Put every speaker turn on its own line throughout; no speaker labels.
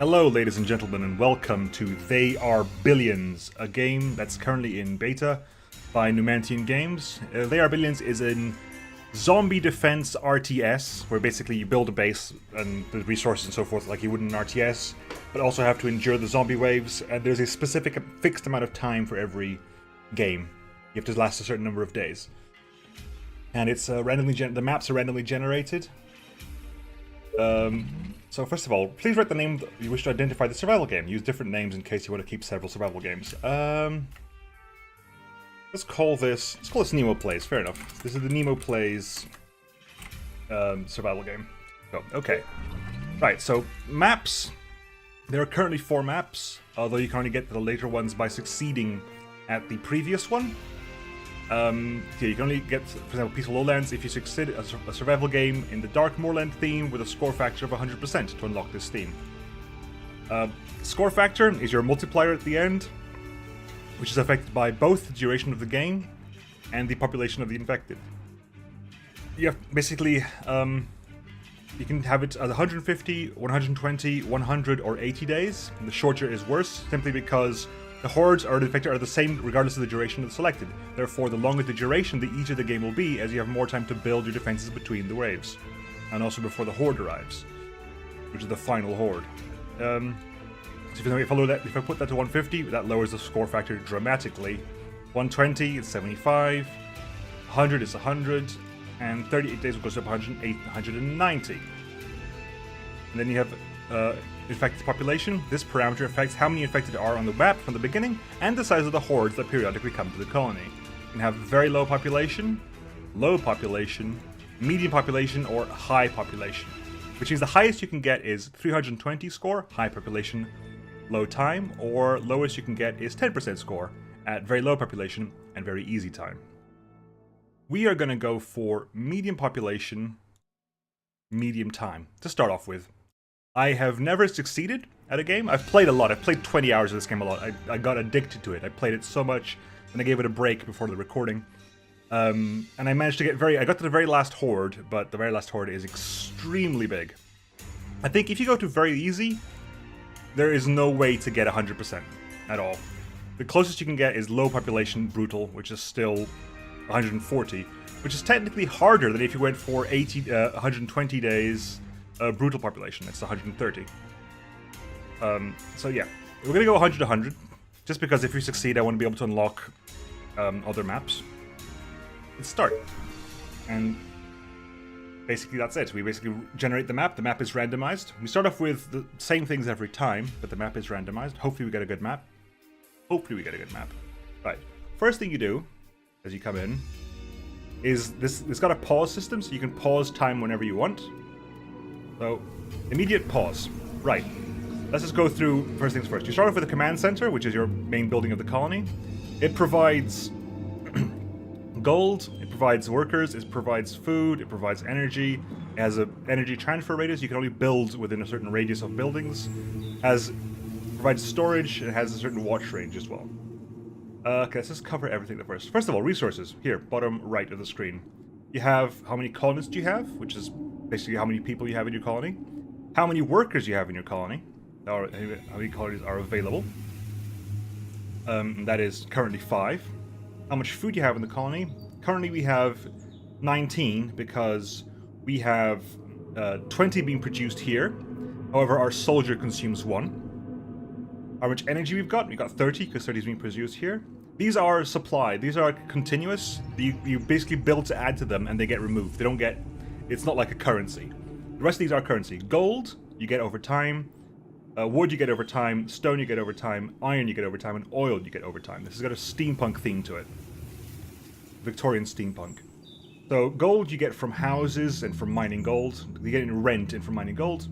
Hello, ladies and gentlemen, and welcome to They Are Billions, a game that's currently in beta by Numantian Games. They Are Billions is a zombie defense RTS, where basically you build a base and the resources and so forth like you would in an RTS, but also have to endure the zombie waves, and there's a specific fixed amount of time for every game. You have to last a certain number of days. And it's the maps are randomly generated. So first of all, please write the name you wish to identify the survival game. Use different names in case you want to keep several survival games. Let's call this Nemo Plays. Fair enough. This is the Nemo Plays survival game. So, okay. Right, so maps. There are currently 4 maps, although you can only get to the later ones by succeeding at the previous one. You can only get, for example, Peaceful Lowlands if you succeed a survival game in the Dark Moorland theme with a score factor of 100% to unlock this theme. Score factor is your multiplier at the end, which is affected by both the duration of the game and the population of the infected. You have basically, you can have it as 150, 120, 100, or 80 days. And the shorter is worse, simply because the hordes or the infected are the same regardless of the duration that's selected. Therefore, the longer the duration, the easier the game will be, as you have more time to build your defenses between the waves. And also before the horde arrives, which is the final horde. So if I put that to 150, that lowers the score factor dramatically. 120 is 75, 100 is 100, and 38 days goes up 108, 190. And then you have infected population. This parameter affects how many infected are on the map from the beginning and the size of the hordes that periodically come to the colony. You can have very low population, medium population, or high population. Which means the highest you can get is 320 score, high population, low time, or lowest you can get is 10% score at very low population and very easy time. We are going to go for medium population, medium time to start off with. I have never succeeded at a game. I've played a lot. I've played 20 hours of this game a lot. I got addicted to it. I played it so much, and I gave it a break before the recording. And I managed to I got to the very last horde, but the very last horde is extremely big. I think if you go to very easy, there is no way to get 100% at all. The closest you can get is low population brutal, which is still 140, which is technically harder than if you went for 120 days brutal population. It's 130. So yeah, we're gonna go 100 to 100, just because if we succeed, I want to be able to unlock other maps. Let's start, and basically that's it. We basically generate the map. The map is randomized. We start off with the same things every time, but the map is randomized. Hopefully we get a good map. Right. First thing you do as you come in is it's got a pause system, so you can pause time whenever you want. So, immediate pause. Right. Let's just go through first things first. You start off with the command center, which is your main building of the colony. It provides gold, it provides workers, it provides food, it provides energy. It has an energy transfer radius. You can only build within a certain radius of buildings. Provides storage, and it has a certain watch range as well. Okay, let's just cover everything first. First of all, resources. Here, bottom right of the screen. You have how many colonists you have, which is basically how many people you have in your colony. How many workers you have in your colony. Or how many colonies are available. That is currently 5. How much food you have in the colony. Currently we have 19 because we have 20 being produced here. However, our soldier consumes 1. How much energy we've got? We've got 30 because 30 is being produced here. These are supply. These are continuous. You basically build to add to them and they get removed. They don't get... It's not like a currency. The rest of these are currency. Gold, you get over time. Wood, you get over time. Stone, you get over time. Iron, you get over time. And oil, you get over time. This has got a steampunk theme to it. Victorian steampunk. So gold you get from houses and from mining gold. You get in rent and from mining gold.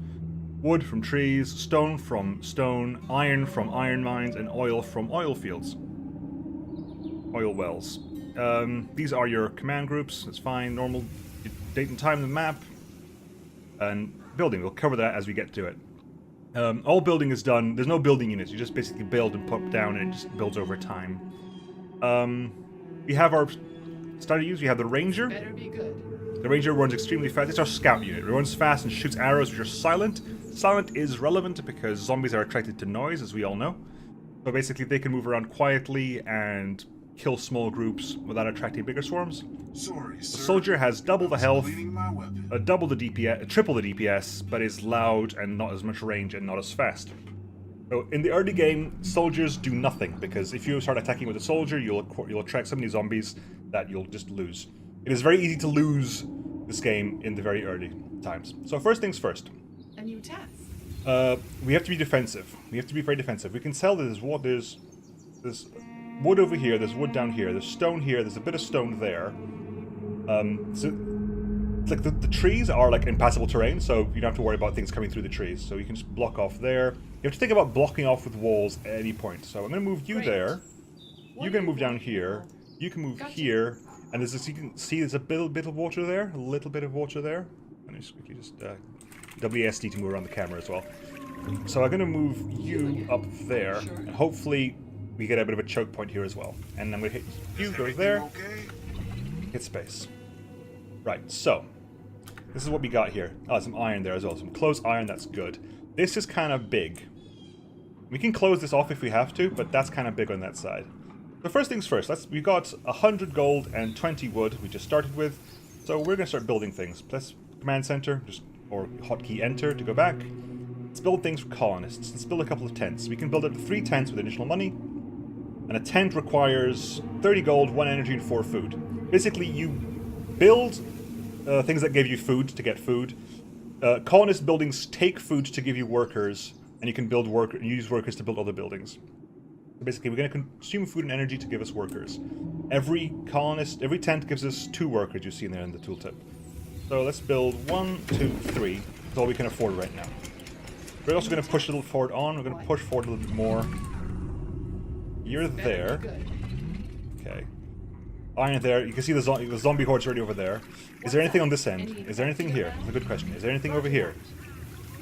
Wood from trees. Stone from stone. Iron from iron mines. And oil from oil fields. Oil wells. These are your command groups. That's fine. Normal date and time on the map. And building. We'll cover that as we get to it. All building is done. There's no building units. You just basically build and put down, and it just builds over time. We have our starter use. We have the Ranger.
Better be good.
The Ranger runs extremely fast. It's our scout unit. It runs fast and shoots arrows which are silent, Silent is relevant because zombies are attracted to noise, as we all know. So basically they can move around quietly and kill small groups without attracting bigger swarms.
Sorry,
The
sir.
soldier has double the health,
Cleaning my weapon.
double the DPS, triple the DPS, but is loud and not as much range and not as fast. So in the early game, soldiers do nothing, because if you start attacking with a soldier, you'll attract so many zombies that you'll just lose. It is very easy to lose this game in the very early times. So first things first.
A new test.
We have to be defensive. We have to be very defensive. We can tell that there's wood over here, there's wood down here, there's stone here, there's a bit of stone there. So like the trees are like impassable terrain, so you don't have to worry about things coming through the trees. So you can just block off there. You have to think about blocking off with walls at any point. So I'm going to move you there. You're going to move down here. You can move here. And there's this, you can see there's a bit of water there. A little bit of water there. Let me just quickly WASD to move around the camera as well. So I'm going to move you up there. And hopefully we get a bit of a choke point here as well. And I'm going to hit you, go there.
Okay?
Hit space. Right, so this is what we got here. Oh, some iron there as well. Some closed iron, that's good. This is kind of big. We can close this off if we have to, but that's kind of big on that side. So first things first, we've got 100 gold and 20 wood we just started with. So we're going to start building things. Press command center, or hotkey enter to go back. Let's build things for colonists. Let's build a couple of tents. We can build up to 3 tents with additional money. And a tent requires 30 gold, 1 energy, and 4 food. Basically, you build things that give you food to get food. Colonist buildings take food to give you workers, and you can use workers to build other buildings. So basically, we're going to consume food and energy to give us workers. Every tent gives us 2 workers, you see in there in the tooltip. So let's build 1, 2, 3. That's all we can afford right now. We're also going to push a little forward on. We're going to push forward a little bit more. You're there. Okay. Iron there. You can see the zombie horde's already over there. Is there anything on this end? Is there anything here? That's a good question. Is there anything over here?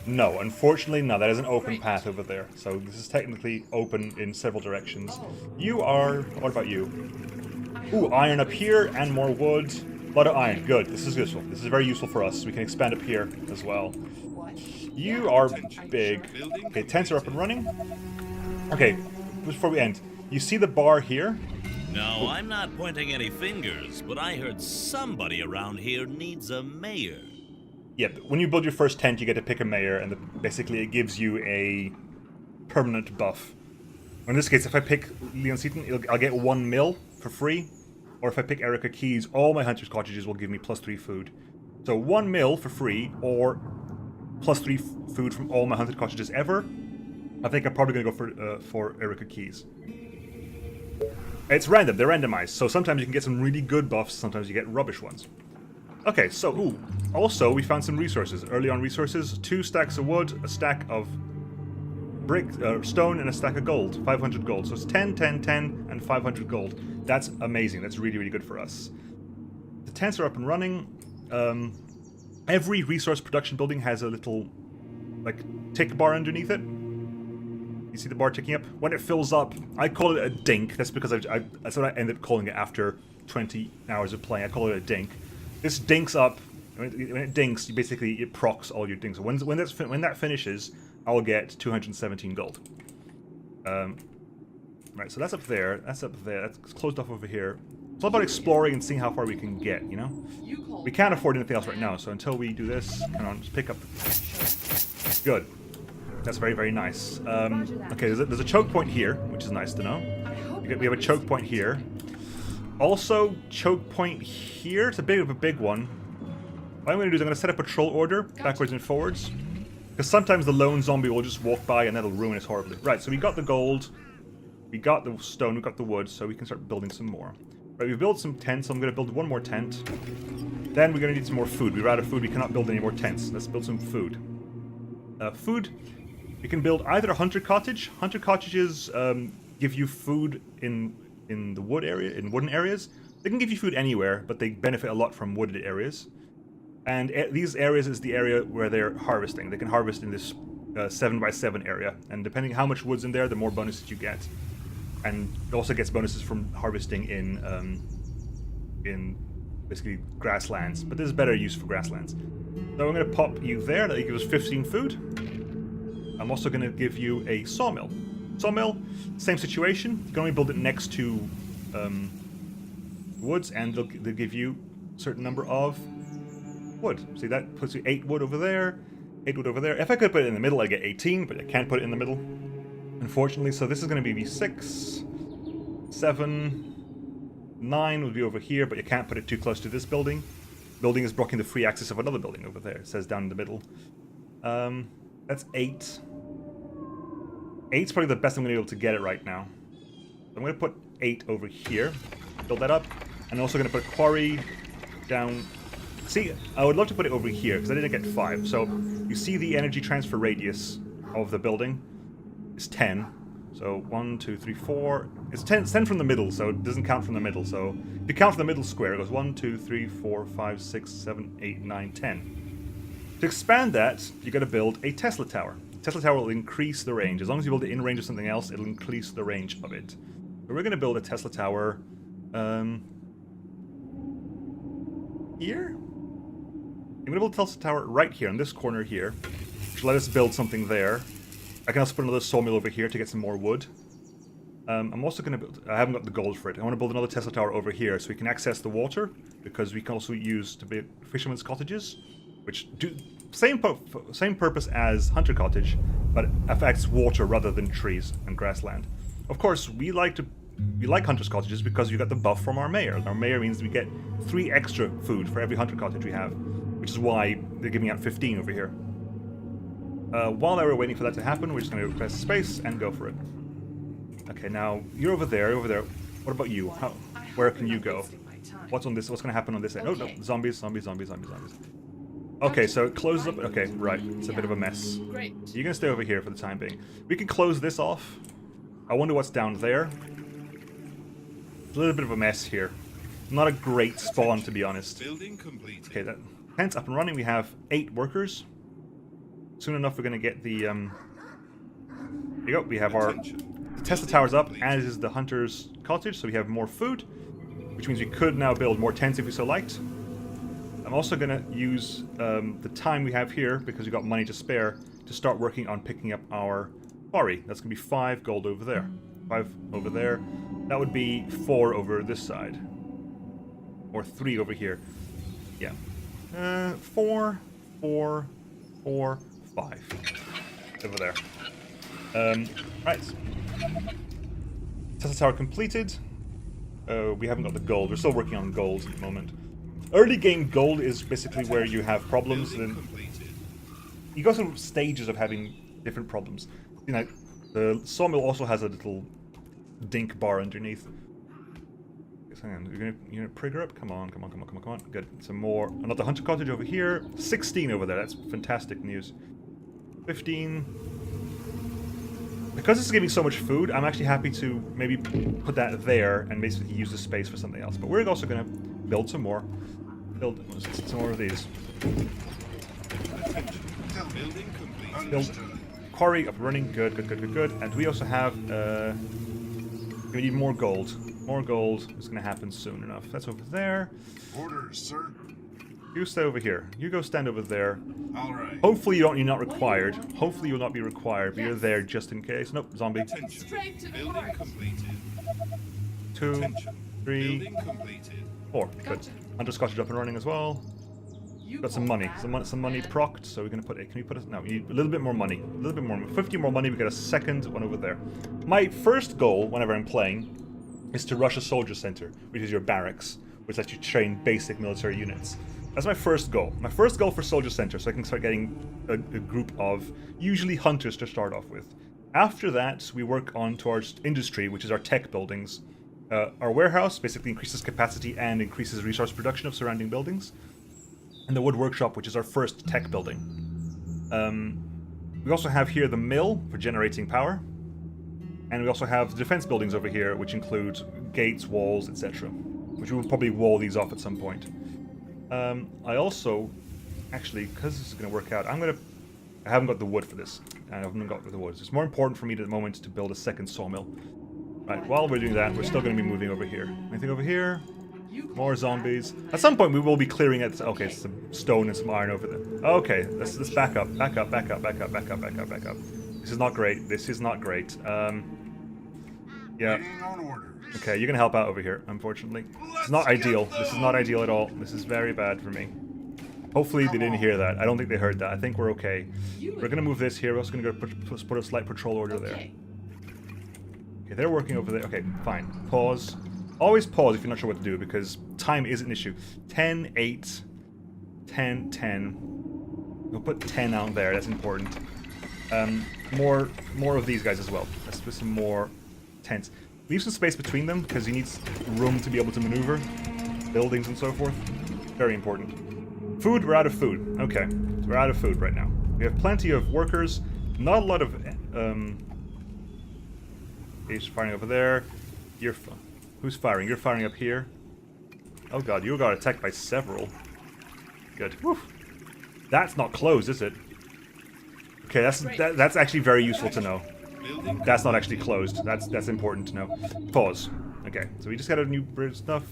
No, unfortunately, no. That is an open path over there. So this is technically open in several directions. You are... What about you? Ooh, iron up here and more wood. A lot of iron. Good. This is useful. This is very useful for us. We can expand up here as well. You are big. Okay, tents are up and running. Okay, before we end, you see the bar here?
No, I'm not pointing any fingers, but I heard somebody around here needs a mayor.
Yeah, but when you build your first tent, you get to pick a mayor, and basically it gives you a permanent buff. In this case, if I pick Leon Seaton, I'll get 1 mil for free. Or if I pick Erica Keys, all my hunter's cottages will give me +3 food. So 1 mil for free, or +3 food from all my hunted cottages ever. I think I'm probably going to go for Erica Keys. It's random, they're randomized, so sometimes you can get some really good buffs, sometimes you get rubbish ones. Okay, so, also we found some resources. Early on resources, 2 stacks of wood, a stack of stone, and a stack of gold, 500 gold. So it's 10, 10, 10, and 500 gold. That's amazing, that's really, really good for us. The tents are up and running. Every resource production building has a little, like, tick bar underneath it. You see the bar ticking up? When it fills up, I call it a dink. That's because that's what I ended up calling it after 20 hours of playing. I call it a dink. This dinks up. When it dinks, it procs all your dinks. So when that finishes, I'll get 217 gold. Right, so that's up there. That's up there. That's closed off over here. It's all about exploring and seeing how far we can get, you know? We can't afford anything else right now, so until we do this, come on, just pick up. Good. That's very, very nice. Okay, there's a choke point here, which is nice to know. We have a choke point here. Also, choke point here. It's a bit of a big one. What I'm going to do is I'm going to set a patrol order backwards and forwards. Because sometimes the lone zombie will just walk by and that'll ruin us horribly. Right, so we got the gold. We got the stone, we got the wood, so we can start building some more. Right, we built some tents, so I'm going to build 1 more tent. Then we're going to need some more food. We're out of food, we cannot build any more tents. Let's build some food. Food, you can build either a hunter cottage. Hunter cottages give you food in the wood area, in wooden areas. They can give you food anywhere, but they benefit a lot from wooded areas. And these areas is the area where they're harvesting. They can harvest in this 7x7 area, and depending how much wood's in there, the more bonuses you get. And it also gets bonuses from harvesting in basically grasslands, but this is better use for grasslands. So I'm going to pop you there. That gives us 15 food. I'm also going to give you a sawmill. Sawmill, same situation. You can only build it next to woods, and they'll give you a certain number of wood. See, that puts you 8 wood over there, 8 wood over there. If I could put it in the middle, I'd get 18, but I can't put it in the middle, unfortunately. So this is going to be 6, 7, 9 would be over here, but you can't put it too close to this building. Building is blocking the free access of another building over there. It says down in the middle. That's 8. 8's probably the best I'm going to be able to get it right now. So I'm going to put 8 over here. Build that up. And I'm also going to put a quarry down. See, I would love to put it over here, because I didn't get 5. So, you see the energy transfer radius of the building is 10. So, 1, 2, 3, 4. It's 10 from the middle, so it doesn't count from the middle. So, if you count from the middle square, it goes 1, 2, 3, 4, 5, 6, 7, 8, 9, 10. To expand that, you got to build a Tesla tower. Tesla tower will increase the range. As long as you build it in range of something else, it'll increase the range of it. So we're going to build a Tesla tower here? I'm going to build a Tesla tower right here, in this corner here, which will let us build something there. I can also put another sawmill over here to get some more wood. I'm also going to build... I haven't got the gold for it. I want to build another Tesla tower over here so we can access the water, because we can also use to build fishermen's cottages, which do... Same purpose as Hunter Cottage, but affects water rather than trees and grassland. Of course, we like Hunter's Cottages because we got the buff from our mayor. Our mayor means we get 3 extra food for every Hunter Cottage we have, which is why they're giving out 15 over here. While we're waiting for that to happen, we're just going to press space and go for it. Okay, now you're over there, What about you? Where can you go? What's on this? What's going to happen on this end? Oh, no, zombies. Okay, so it closes up. Okay, right. It's a bit of a mess.
Great.
You're going to stay over here for the time being. We can close this off. I wonder what's down there. It's a little bit of a mess here. Not a great spawn, to be honest.
Building complete.
Okay, that tent's up and running. We have 8 workers. Soon enough, we're going to get the... There you go. We have our... The Tesla tower's up, as is the Hunter's Cottage, so we have more food, which means we could now build more tents if we so liked. I'm also going to use the time we have here, because we've got money to spare, to start working on picking up our quarry. That's going to be 5 gold over there. 5 over there. That would be 4 over this side. Or 3 over here. Yeah. 4, 4, 4, 5. Over there. Right. Tesla tower completed. We haven't got the gold. We're still working on gold at the moment. Early game gold is basically where you have problems, and you go through stages of having different problems. You know, the sawmill also has a little dink bar underneath. Hang on, you're gonna trigger up? Come on. Good. Some more. Another Hunter Cottage over here. 16 over there. That's fantastic news. 15. Because it's giving so much food, I'm actually happy to maybe put that there and basically use the space for something else. But we're also gonna build some more. Build some more of these. Build quarry up and running. Good. And we also have we need more gold. More gold is going to happen soon enough. That's over there.
Orders, sir.
You stay over here. You go stand over there.
All right.
Hopefully you're not required. Hopefully you'll not be required, but you're there just in case. Nope, zombie.
Straight to the
Building
heart.
completed.
2, 3,
Building completed.
4. Good. Hunter Scotch is up and running as well. Got some money. Some money procced, so we're going to put it. Can we put it? No, we need a little bit more money. A little bit more. 50 more money. We got a second one over there. My first goal, whenever I'm playing, is to rush a soldier center, which is your barracks, which lets you train basic military units. That's my first goal. My first goal for soldier center, so I can start getting a group of usually hunters to start off with. After that, we work on towards industry, which is our tech buildings. Our warehouse basically increases capacity and increases resource production of surrounding buildings. And the wood workshop, which is our first tech building. We also have here the mill for generating power. And we also have the defense buildings over here, which include gates, walls, etc. Which we will probably wall these off at some point. I also, actually, because this is going to work out, I haven't got the wood for this. I haven't got the wood. It's more important for me at the moment to build a second sawmill. Right, while we're doing that, we're still going to be moving over here. Anything over here? More zombies. At some point, we will be clearing it. Okay, some stone and some iron over there. Okay, let's back up. This is not great. This is not great. Yeah.
Waiting on orders.
Okay, you're gonna help out over here, unfortunately. It's not ideal. This is not ideal at all. This is very bad for me. Hopefully they didn't hear that. I don't think they heard that. I think we're okay. We're gonna move this here. We're also gonna go put a slight patrol order there. Okay, they're working over there. Okay, fine. Pause. Always pause if you're not sure what to do, because time is an issue. 10, 8, 10, 10. We'll put 10 out there. That's important. More of these guys as well. Let's put some more tents. Leave some space between them, because he needs room to be able to maneuver. Buildings and so forth. Very important. Food, we're out of food. Okay, so we're out of food right now. We have plenty of workers. Not a lot of... He's firing over there. Who's firing? You're firing up here. Oh god, you got attacked by several. Good. Whew. That's not closed, is it? Okay, that's actually very useful to know. That's not actually closed. That's important to know. Pause. Okay, so we just got a new bridge stuff.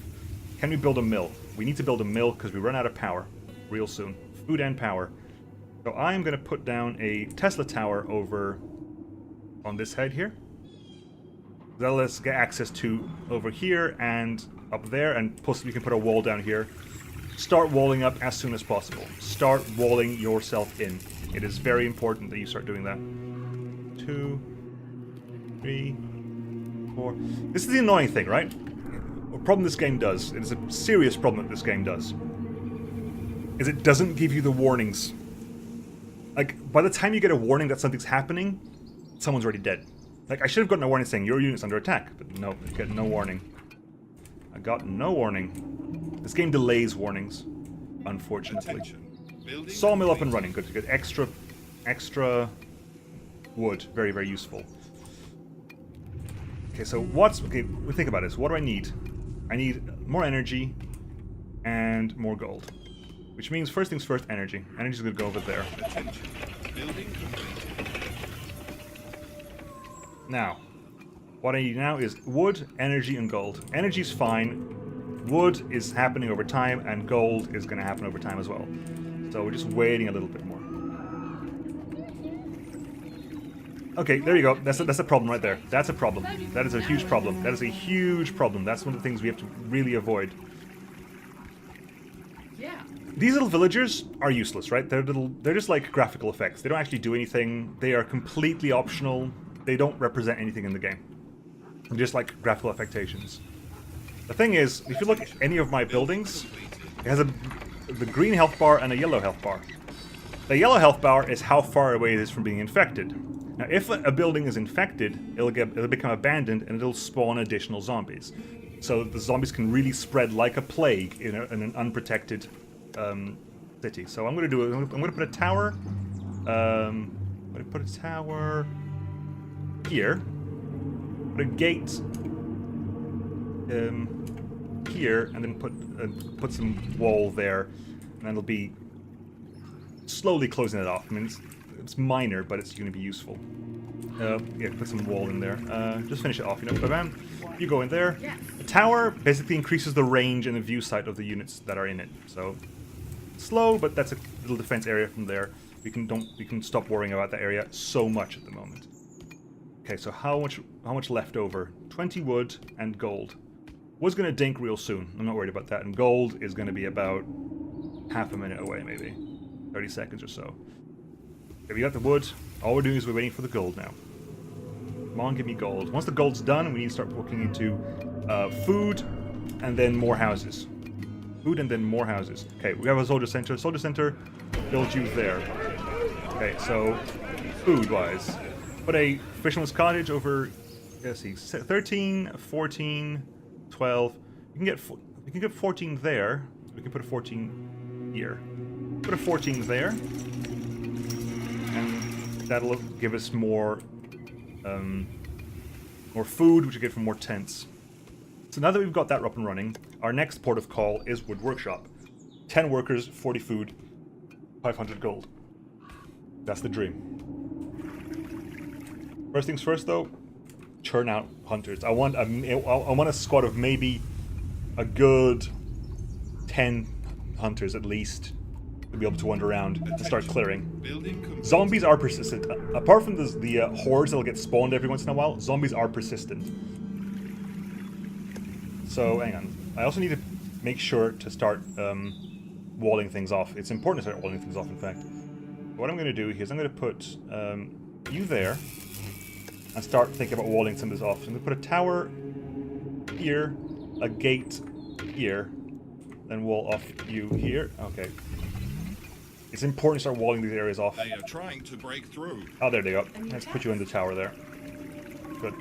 Can we build a mill? We need to build a mill because we run out of power real soon. Food and power. So I'm going to put down a Tesla tower over on this head here. That'll let us get access to over here and up there, and plus we can put a wall down here. Start walling up as soon as possible. Start walling yourself in. It is very important that you start doing that. 2, 3, 4. This is the annoying thing, right? A problem this game does, it is a serious problem that this game does, is it doesn't give you the warnings. Like, by the time you get a warning that something's happening, someone's already dead. Like, I should have gotten a warning saying, your unit's under attack, but no, you get no warning. I got no warning. This game delays warnings, unfortunately. Sawmill up and running, good to get extra wood, very, very useful. Okay, so okay, we think about this. What do I need? I need more energy and more gold. Which means, first things first, energy. Energy's gonna go over there. Now, what I need now is wood, energy, and gold. Energy's fine. Wood is happening over time, and gold is gonna happen over time as well. So we're just waiting a little bit more. Okay, there you go. That's a problem right there. That's a problem. That is a huge problem. That is a huge problem. That's one of the things we have to really avoid.
Yeah.
These little villagers are useless, right? They're just like graphical effects. They don't actually do anything. They are completely optional. They don't represent anything in the game. They're just like graphical affectations. The thing is, if you look at any of my buildings, it has the green health bar and a yellow health bar. The yellow health bar is how far away it is from being infected. Now, if a building is infected, it'll become abandoned and it'll spawn additional zombies. So the zombies can really spread like a plague in an unprotected city. So I'm going to do it. I'm going to put a tower. I'm going to put a tower here. Put a gate here, and then put some wall there, and then it'll be slowly closing it off. I mean, it's minor, but it's going to be useful. Yeah, put some wall in there. Just finish it off, you know. Bam, you go in there. The tower basically increases the range and the view sight of the units that are in it. So slow, but that's a little defense area from there. We can stop worrying about that area so much at the moment. Okay, so how much left over? 20 wood and gold. Wood's gonna dink real soon. I'm not worried about that. And gold is gonna be about half a minute away, maybe 30 seconds or so. Okay, we got the wood. All we're doing is we're waiting for the gold now. Come on, give me gold. Once the gold's done, we need to start looking into food and then more houses. Food and then more houses. Okay, we have a soldier center. Soldier center, build you there. Okay, so food-wise, put a fisherman's cottage over. Let's see, 13, 14, 12. We can get 14 there. We can put a 14 here. Put a 14 there, and that'll give us more food, which we get from more tents. So now that we've got that up and running, our next port of call is Wood Workshop. 10 workers, 40 food, 500 gold. That's the dream. First things first, though, churn out hunters. I want a squad of maybe a good 10 hunters at least. to be able to wander around and start clearing.
Building complete.
Zombies are persistent. Apart from the hordes that'll get spawned every once in a while, zombies are persistent. So, hang on. I also need to make sure to start walling things off. It's important to start walling things off, in fact. What I'm going to do here is I'm going to put you there and start thinking about walling some of this off. So I'm going to put a tower here, a gate here, then wall off you here. Okay. It's important to start walling these areas off.
They are trying to break through.
Oh, there they go. Let's put you in the tower there. Good.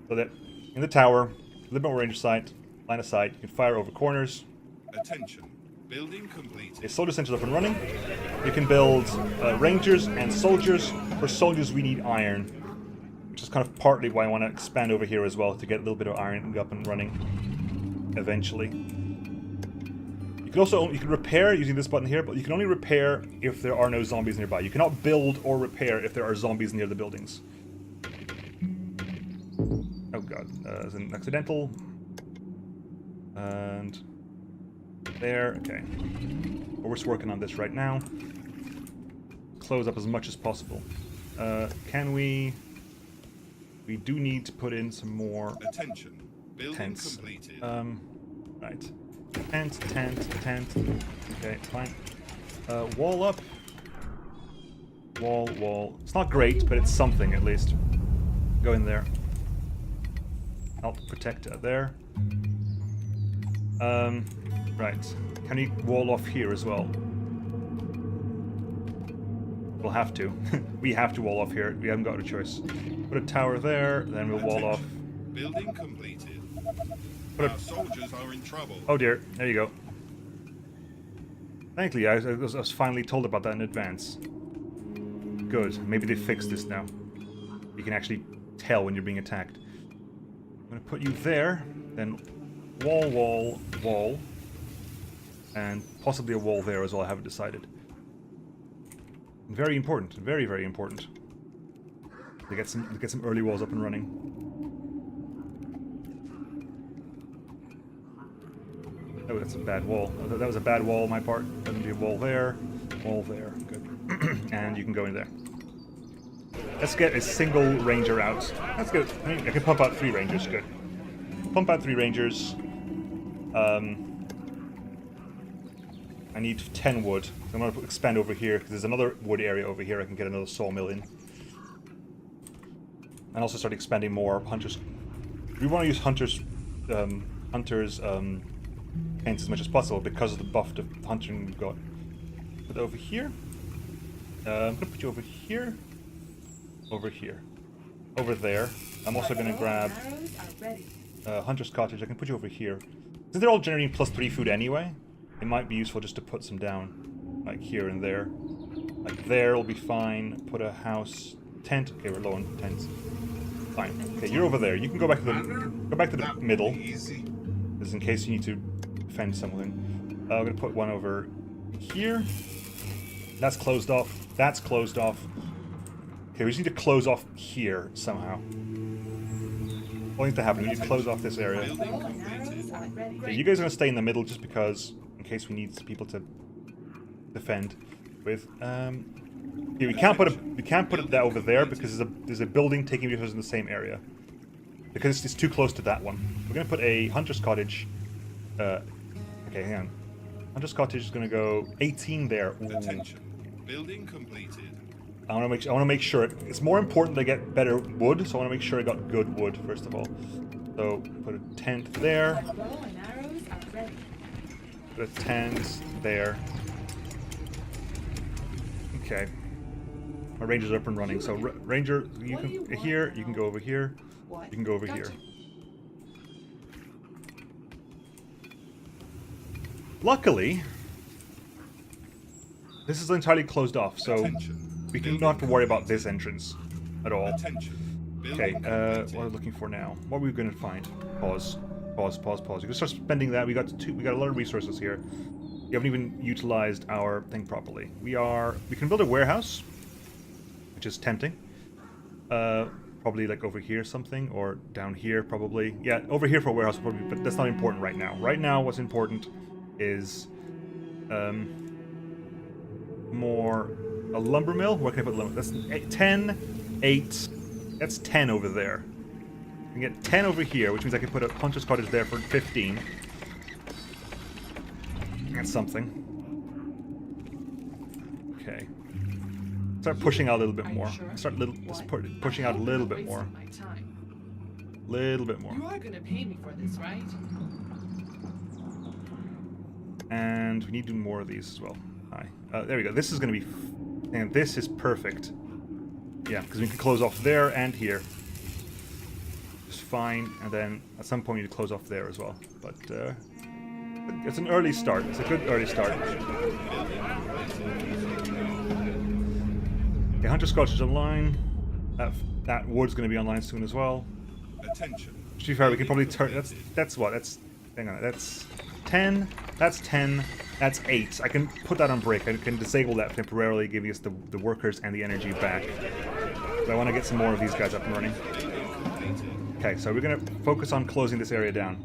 So that in the tower, a little bit more range of sight, line of sight. You can fire over corners.
Attention. Building completed.
Okay, soldier centers up and running. You can build rangers and soldiers. For soldiers, we need iron, which is kind of partly why I want to expand over here as well, to get a little bit of iron up and running eventually. You can repair using this button here, but you can only repair if there are no zombies nearby. You cannot build or repair if there are zombies near the buildings. Oh god, as an accidental. And there, okay. Well, we're just working on this right now. Close up as much as possible. Can we... We do need to put in some more
Attention. Building
tents.
completed.
Right. Tent. Okay, fine. Wall up. Wall. It's not great, but it's something at least. Go in there. I'll protect it there. Right. Can we wall off here as well? We'll have to. We have to wall off here. We haven't got a choice. Put a tower there, then we'll wall off.
Building completed.
Put
Our soldiers are in trouble.
Oh dear, there you go. Thankfully, I was finally told about that in advance. Good, maybe they fixed this now. You can actually tell when you're being attacked. I'm going to put you there, then wall, and possibly a wall there as well, I haven't decided. Very important, very, very important. To get some early walls up and running. Oh, that's a bad wall. That was a bad wall on my part. There's going to be a wall there. Good. And you can go in there. Let's get a single ranger out. That's good. I can pump out 3 rangers. Good. Pump out 3 rangers. I need 10 wood. So I'm going to expand over here, because there's another wood area over here I can get another sawmill in. And also start expanding more hunters. We want to use hunters' tents as much as possible because of the buff to hunting we've got. Put it over here. I'm going to put you over here. Over here. Over there. I'm also going to grab Hunter's Cottage. I can put you over here. Since they're all generating +3 food anyway, it might be useful just to put some down. Like here and there. Like there will be fine. Put a house. Tent. Okay, we're low on tents. Fine. Okay, you're over there. You can go back to the middle.
Easy.
Just in case you need to defend something. I'm going to put one over here. That's closed off. That's closed off. Okay, we just need to close off here somehow. What needs to happen? We need to close off this area. Okay, you guys are going to stay in the middle just because, in case we need people to defend with. Yeah, we can't put it that over there because there's a building taking us in the same area. Because it's too close to that one. We're going to put a Hunter's Cottage. Okay, hang on. Hunter's Cottage is going to go 18 there. Ooh.
Attention. Building completed.
I want to make sure it's more important to get better wood, so I want to make sure I got good wood first of all. So put a tent there. Put a tent there. Okay. My rangers are up and running. So ranger, you can here. You can go over here. You can go over here. Luckily, this is entirely closed off, so we don't have to worry about this entrance at all. Okay, what are we looking for now? What are we going to find? Pause. You can start spending that. We got a lot of resources here. We haven't even utilized our thing properly. We can build a warehouse, which is tempting. Probably like over here something, or down here probably. Yeah, over here for a warehouse probably, but that's not important right now. Right now what's important is more... A lumber mill? Where can I put lumber? That's 10, 8... That's 10 over there. I can get 10 over here, which means I can put a hunter's cottage there for 15. That's something. Okay. Start pushing out a little bit more. Start pushing out a little bit more. Little bit more.
You are gonna pay me for this, right?
And we need to do more of these as well. Hi. There we go. This is going to be... And this is perfect. Yeah, because we can close off there and here. Just fine. And then at some point we need to close off there as well. But it's an early start. It's a good early start. Okay, Hunter's Cottage is online. That wood's going to be online soon as well.
Attention.
To be fair, we can probably turn... That's what? That's... Hang on. That's 10. That's 10. That's 8. I can put that on break. I can disable that temporarily, giving us the workers and the energy back. But I want to get some more of these guys up and running. Okay, so we're going to focus on closing this area down.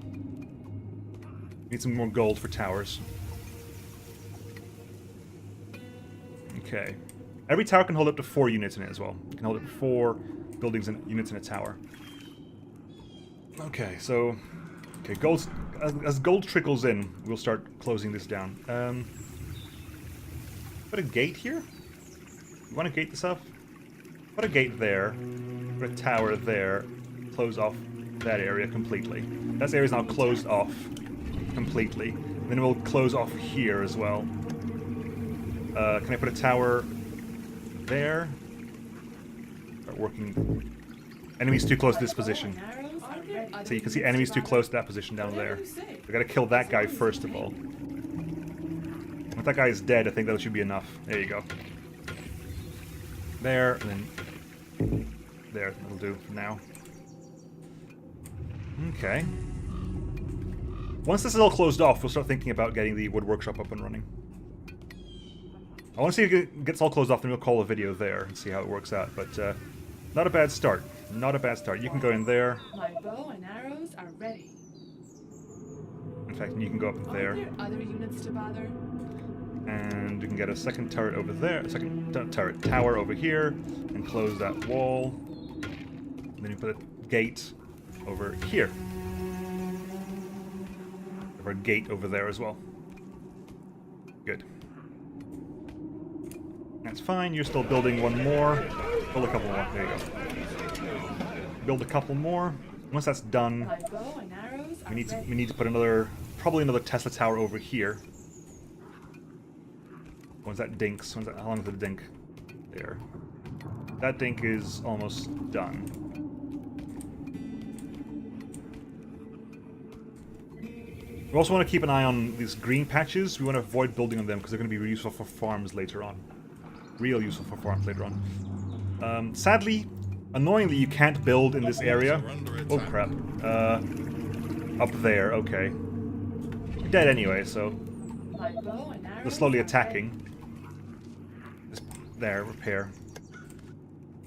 Need some more gold for towers. Okay. Every tower can hold up to 4 units in it as well. You can hold up to 4 buildings and units in a tower. Okay, so... Okay, gold, as gold trickles in, we'll start closing this down. Put a gate here? You want to gate this up? Put a gate there. Put a tower there. Close off that area completely. That area is now closed off completely. And then we'll close off here as well. Can I put a tower there? Start working. Enemies too close to this position. So you can see enemies too close to that position down there. We gotta kill that guy first of all. If that guy is dead, I think that should be enough. There you go. There, and then... There, that'll do for now. Okay. Once this is all closed off, we'll start thinking about getting the wood workshop up and running. I want to see if it gets all closed off, then we'll call a video there and see how it works out. But not a bad start. Not a bad start. You can go in there.
My bow and arrows are ready.
In fact, you can go up there.
Are there other units to bother?
And you can get a second turret over there, a second tower over here, and close that wall. And then you put a gate over here. Or a gate over there as well. Good. That's fine. You're still building one more. Build a couple more. There you go. Build a couple more. Once that's done,
My bow and arrows are
we need to put probably another Tesla tower over here. When's that dinks? How long is the dink? There. That dink is almost done. We also want to keep an eye on these green patches. We want to avoid building on them because they're going to be really useful for farms later on. Real useful for farms later on. Sadly, annoyingly, you can't build in this area. Oh crap. Up there, okay. You're dead anyway, so...
My bow and arrows
They're slowly
are
attacking. Just there, repair.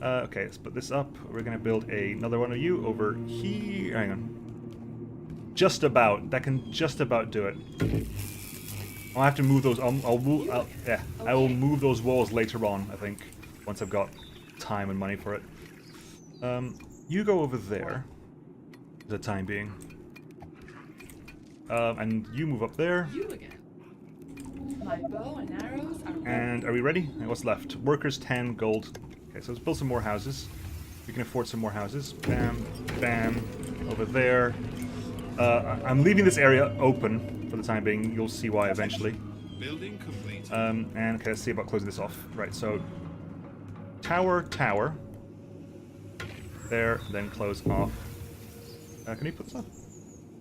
Okay, let's put this up. We're gonna build another one of you over here. Hang on. Just about. That can just about do it. I'll have to move those. I will move those walls later on. I think once I've got time and money for it. You go over there. For the time being. And you move up there.
You again. My bow and arrows are ready.
And are we ready? And what's left? Workers 10, gold. Okay, so let's build some more houses. We can afford some more houses. Bam, bam, over there. I'm leaving this area open for the time being. You'll see why eventually.
Building complete.
And okay, let's see about closing this off. Right, so tower. There, then close off. Can you put this up?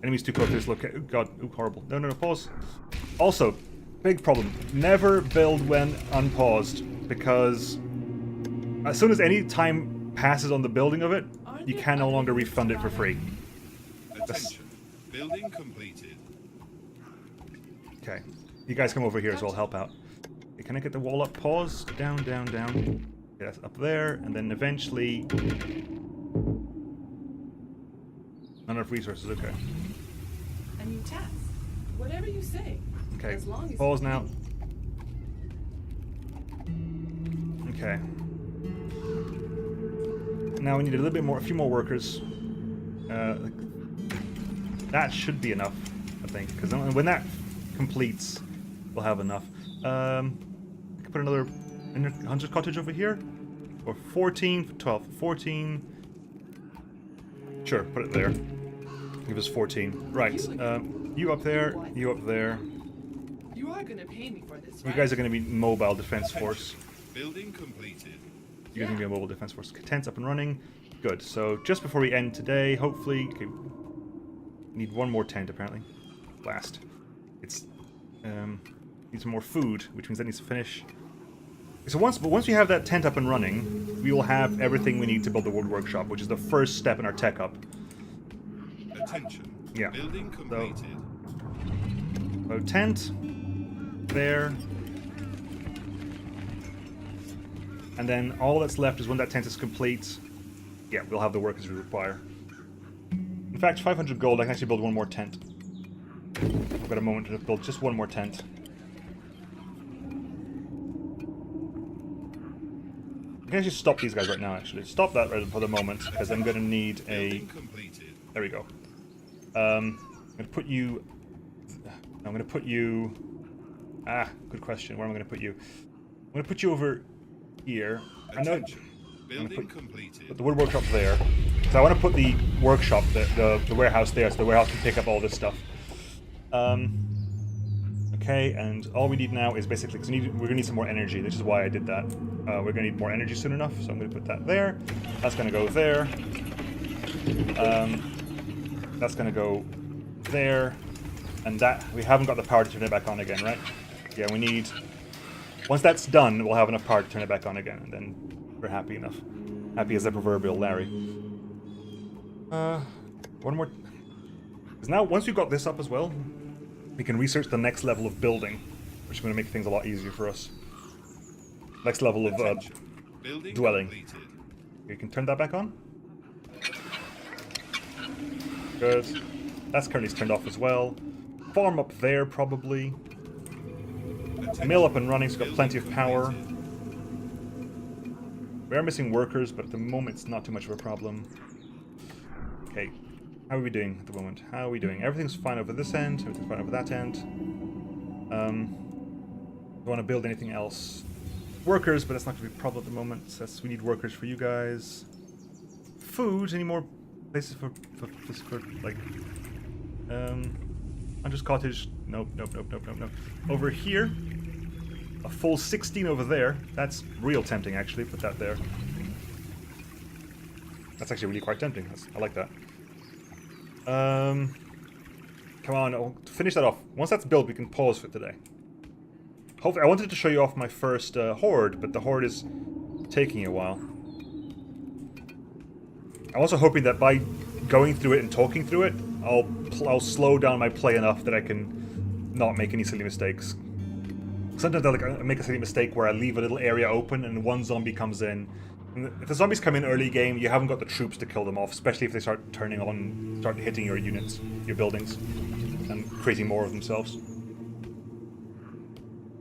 Enemies too close to this location. Oh god, ooh, horrible. No, pause. Also, big problem. Never build when unpaused, because as soon as any time passes on the building of it, you can no longer refund it for free.
Attention. Building completed.
Okay. You guys come over here as well, help out. Okay, can I get the wall up? Pause. Down. Okay, that's up there, and then eventually... Not enough resources, okay.
A new task. Whatever you say.
Okay,
As long as
pause
you
now. Okay. Now we need a few more workers. That should be enough, I think, because when that completes, we'll have enough. I could put another hunter's cottage over here, or 14, 12, 14. Sure, put it there. Give us 14. Right. You up there. You up there.
You are gonna pay me for this,
You
right?
guys are going to be mobile defense force.
Building completed.
You guys are going to be a mobile defense force. Tents up and running. Good. So just before we end today, hopefully, okay, need one more tent apparently. Last. It's need some more food, which means that needs to finish. So once we have that tent up and running, we will have everything we need to build the wood workshop, which is the first step in our tech up.
Attention.
Yeah.
Building completed.
So tent there. And then all that's left is when that tent is complete, yeah, we'll have the workers we require. In fact, 500 gold, I can actually build one more tent. I've got a moment to build just one more tent. I can actually stop these guys right now, actually. Stop that right for the moment, because I'm going to need a...
Building completed.
There we go. I'm going to put you... I'm going to put you... Ah, good question. Where am I going to put you? I'm going to put you over here. I know...
Attention. Building completed.
Put the wood workshop there. So I want to put the workshop, the warehouse there, so the warehouse can pick up all this stuff. Okay, and all we need now is basically, because we're going to need some more energy. This is why I did that. We're going to need more energy soon enough, so I'm going to put that there. That's going to go there. That's going to go there. And that, we haven't got the power to turn it back on again, right? Yeah, we need... Once that's done, we'll have enough power to turn it back on again, and then we're happy enough. Happy as the proverbial Larry. One more... Because now, once we've got this up as well, we can research the next level of building, which is going to make things a lot easier for us. Next level of
Building
dwelling.
completed.
You can turn that back on. Good. That's currently turned off as well. Farm up there, probably.
Attention.
Mill up and running, so we've got
Building
plenty of power.
completed.
We are missing workers, but at the moment it's not too much of a problem. Okay. How are we doing at the moment? How are we doing? Everything's fine over this end. Everything's fine over that end. Don't want to build anything else. Workers, but that's not going to be a problem at the moment. So we need workers for you guys. Food. Any more places for like... Hunter's Cottage. Nope. Over here. A full 16 over there. That's real tempting, actually. Put that there. That's actually really quite tempting. I like that. Come on, I'll finish that off. Once that's built, we can pause for today. Hopefully, I wanted to show you off my first horde, but the horde is taking a while. I'm also hoping that by going through it and talking through it, I'll slow down my play enough that I can not make any silly mistakes. Sometimes I make a silly mistake where I leave a little area open and one zombie comes in. And if the zombies come in early game, you haven't got the troops to kill them off, especially if they start hitting your units, your buildings, and creating more of themselves.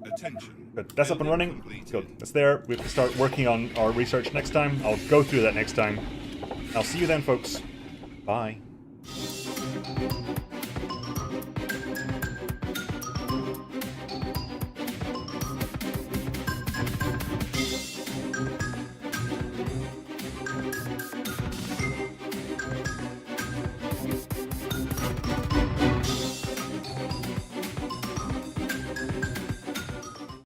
Attention.
Good. That's up and
Building
running.
completed.
Good. That's there. We have to start working on our research next time. I'll go through that next time. I'll see you then, folks. Bye.